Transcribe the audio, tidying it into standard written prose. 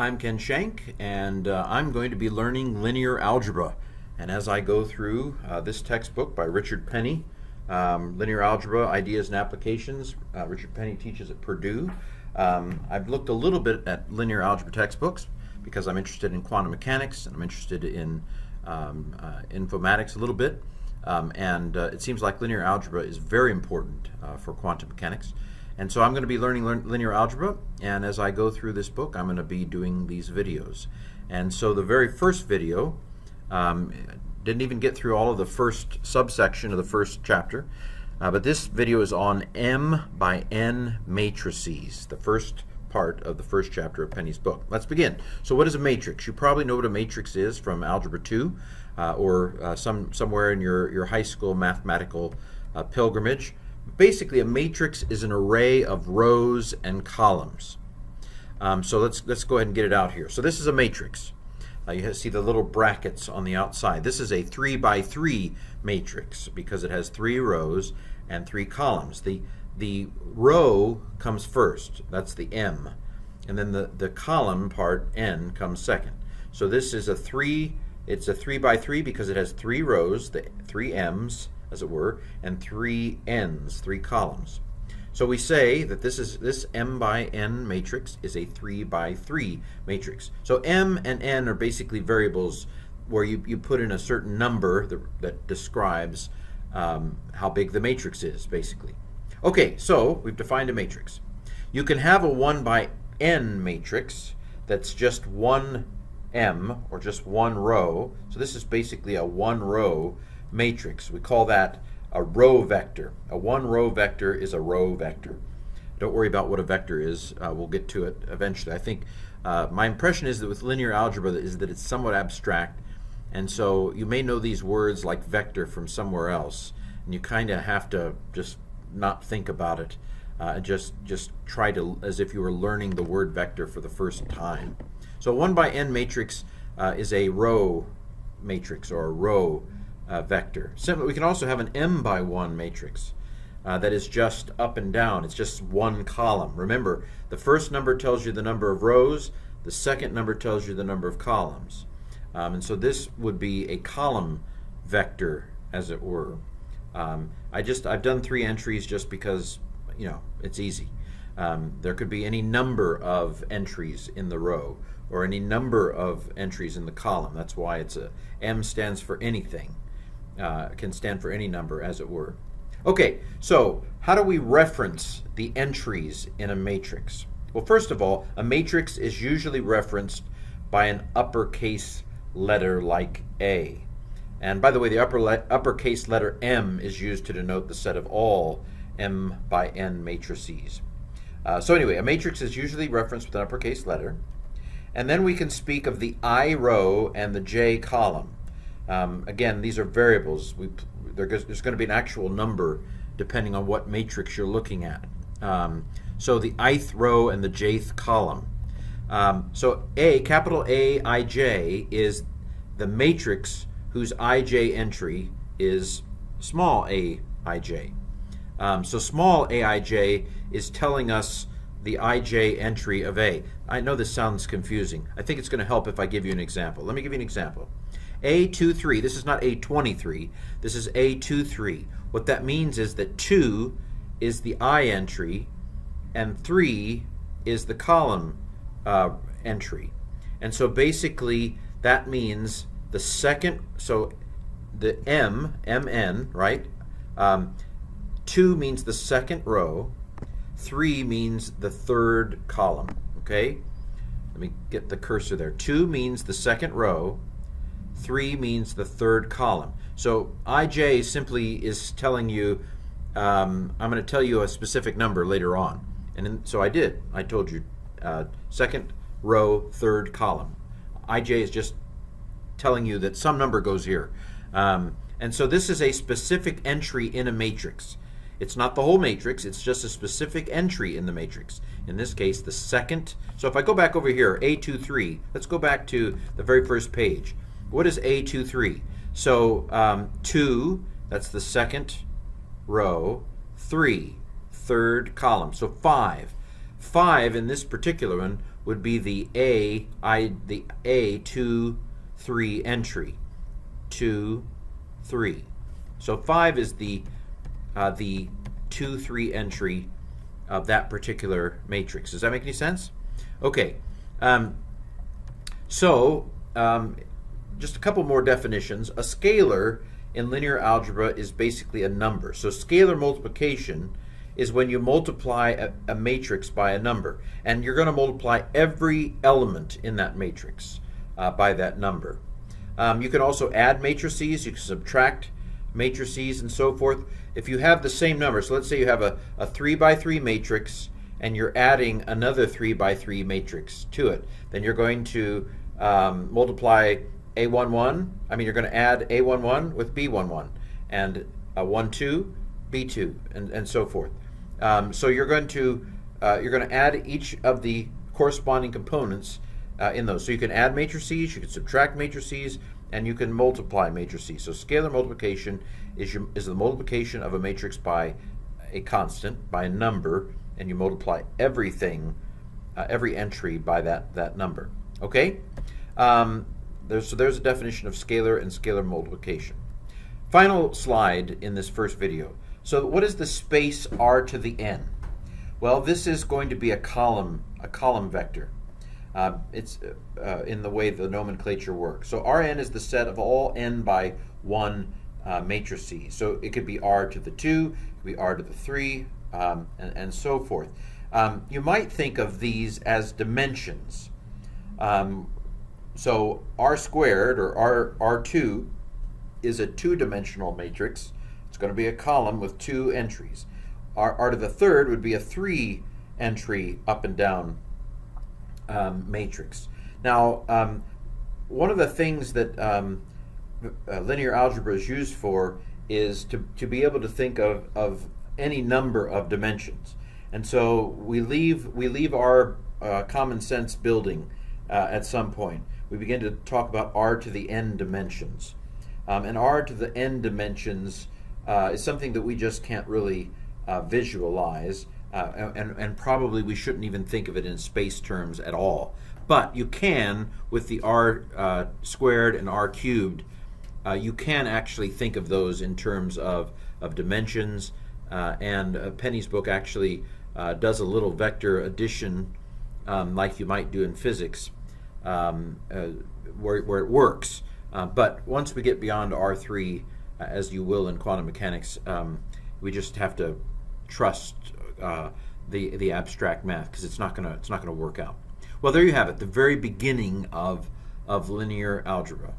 I'm Ken Schenk, and I'm going to be learning linear algebra. And as I go through this textbook by Richard Penney, Linear Algebra, Ideas and Applications, Richard Penney teaches at Purdue. I've looked a little bit at linear algebra textbooks because I'm interested in quantum mechanics and I'm interested in informatics a little bit. It seems like linear algebra is very important for quantum mechanics. And so I'm going to be learning linear algebra, and as I go through this book, I'm going to be doing these videos. And so the very first video didn't even get through all of the first subsection of the first chapter, but this video is on M by N matrices, the first part of the first chapter of Penney's book. Let's begin. So what is a matrix? You probably know what a matrix is from Algebra 2 or somewhere in your high school mathematical pilgrimage. Basically, a matrix is an array of rows and columns. So let's go ahead and get it out here. So this is a matrix. You see the little brackets on the outside. This is a 3 by 3 matrix because it has 3 rows and 3 columns. The row comes first. That's the M. And then the column part, N, comes second. So this is it's a 3 by 3 because it has 3 rows, the 3 M's, as it were, and 3 N's, 3 columns. So we say that this M by N matrix is a 3 by 3 matrix. So M and N are basically variables where you put in a certain number that describes how big the matrix is, basically. Okay, so we've defined a matrix. You can have a 1 by N matrix that's just one M, or just one row. So this is basically a 1 row matrix. We call that a row vector. A 1 row vector is a row vector. Don't worry about what a vector is. We'll get to it eventually. I think my impression is that with linear algebra is that it's somewhat abstract, and so you may know these words like vector from somewhere else, and you kind of have to just not think about it, and just try to, as if you were learning the word vector for the first time. So 1 by N matrix is a row matrix, or a row vector. We can also have an M by 1 matrix that is just up and down. It's just one column. Remember, the first number tells you the number of rows, the second number tells you the number of columns. And so this would be a column vector, as it were. I've done 3 entries just because, it's easy. There could be any number of entries in the row or any number of entries in the column. That's why it's M stands for anything. Can stand for any number, as it were. Okay, so how do we reference the entries in a matrix? Well, first of all, a matrix is usually referenced by an uppercase letter like A. And by the way, the uppercase letter M is used to denote the set of all M by N matrices. So anyway, a matrix is usually referenced with an uppercase letter. And then we can speak of the I row and the J column. Again, these are variables. There's going to be an actual number depending on what matrix you're looking at. So the ith row and the jth column. So capital A, Ij is the matrix whose Ij entry is small a, Ij. So small aij is telling us the Ij entry of A. I know this sounds confusing. I think it's going to help if I give you an example. Let me give you an example. A23, this is not A23, this is A23. What that means is that 2 is the I entry and 3 is the column entry. And so basically that means the second, so the Mn, right? 2 means the second row, 3 means the third column, okay? Let me get the cursor there. 2 means the second row, 3 means the third column. So Ij simply is telling you, I'm going to tell you a specific number later on. So I did. I told you second row, third column. Ij is just telling you that some number goes here. And so this is a specific entry in a matrix. It's not the whole matrix, it's just a specific entry in the matrix. In this case, the second. So if I go back over here, A23, let's go back to the very first page. What is A23? So 2, that's the second row, 3, third column. So 5. 5 in this particular one would be the A 2, 3 entry. 2, 3. So 5 is the 2, 3 entry of that particular matrix. Does that make any sense? Okay. Just a couple more definitions. A scalar in linear algebra is basically a number. So scalar multiplication is when you multiply a matrix by a number, and you're going to multiply every element in that matrix by that number. You can also add matrices, you can subtract matrices, and so forth. If you have the same number, so let's say you have a 3 by 3 matrix and you're adding another 3 by 3 matrix to it, then you're going to multiply you're going to add A11 with B11 and 1, 2, B2, and so forth. So you're going to add each of the corresponding components in those. So you can add matrices, you can subtract matrices, and you can multiply matrices. So scalar multiplication is the multiplication of a matrix by a constant, by a number, and you multiply everything, every entry by that number. Okay? There's a definition of scalar and scalar multiplication. Final slide in this first video. So what is the space r to the n? Well, this is going to be a column vector. It's in the way the nomenclature works. So Rn is the set of all n by 1 matrices. So it could be r to the 2, it could be r to the 3, and so forth. You might think of these as dimensions. So r squared, or R2, is a 2-dimensional matrix. It's going to be a column with 2 entries. R to the 3rd would be a 3-entry up and down matrix. Now, one of the things that linear algebra is used for is to be able to think of any number of dimensions. And so we leave our common sense building at some point. We begin to talk about r to the n dimensions. And r to the n dimensions is something that we just can't really visualize, and probably we shouldn't even think of it in space terms at all. But you can, with the r squared and r cubed, you can actually think of those in terms of dimensions, and Penney's book actually does a little vector addition like you might do in physics, where it works. But once we get beyond R3, as you will in quantum mechanics, we just have to trust the abstract math, because it's not gonna work out. Well, there you have it, the very beginning of linear algebra.